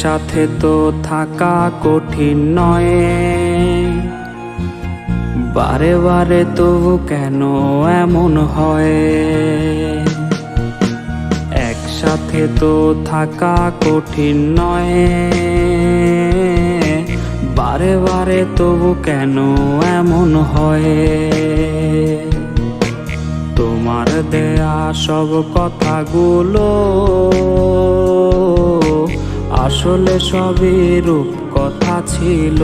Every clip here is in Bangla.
একসাথে তো থাকা কঠিন নয়, বারে বারে তবু কেন এমন হয়? একসাথে তো থাকা কঠিন নয়, বারে বারে তবু কেন এমন হয়? তোমার দেয়া সব কথাগুলো আসলে সবই রূপ কথা ছিল।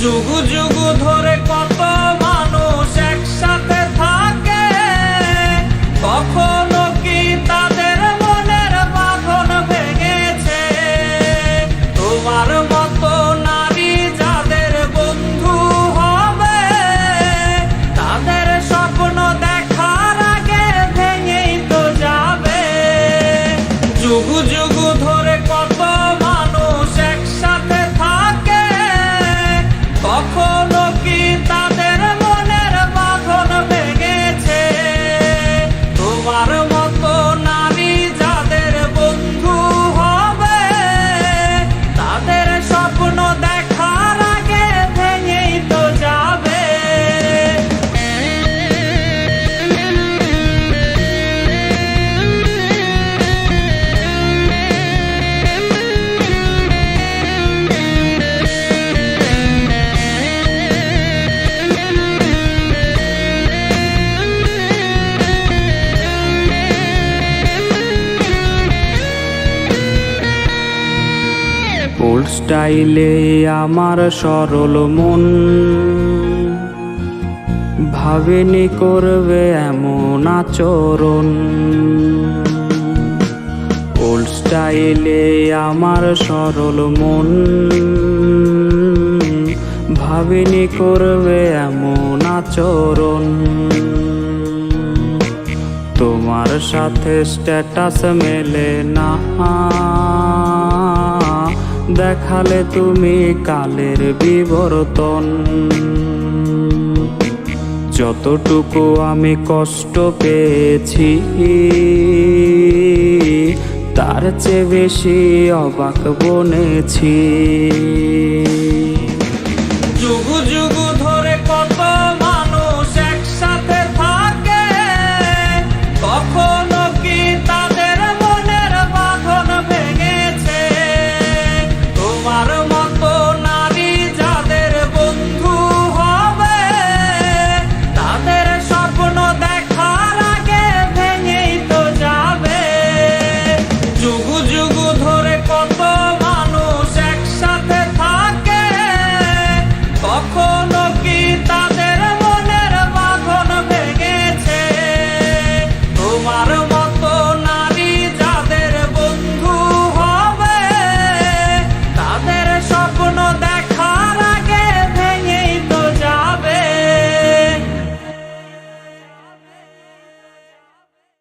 যুগ যুগ ধরে কত মানুষ একসাথে থাকে, কখনো কি তাদের মনের বাঁধন ভেঙেছে? তোমার মতো নারী যাদের বন্ধু হবে, তাদের স্বপ্ন দেখার আগে ভেঙেই তো যাবে। যুগ যুগ ধরে কত মানুষ একসাথে থাকে, কখনো কি তাদের মনের বাঁধন ভেঙেছে? তোমার মতো নারী যাদের বন্ধু হবে, তাদের স্বপ্ন দেখার আগে ভেঙেই তো যাবে। ওল্ড স্টাইলে আমার সরল মন ভাবেনি করবে এমন আচরণ। ওল্ড স্টাইলে আমার সরল মন ভাবেনি করবে এমন আচরণ। তোমার সাথে স্ট্যাটাস মেলে না, দেখালে তুমি কালের বিবর্তন। যতটুকু আমি কষ্ট পেয়েছি, তার চেয়ে বেশি অবাক বনেছি।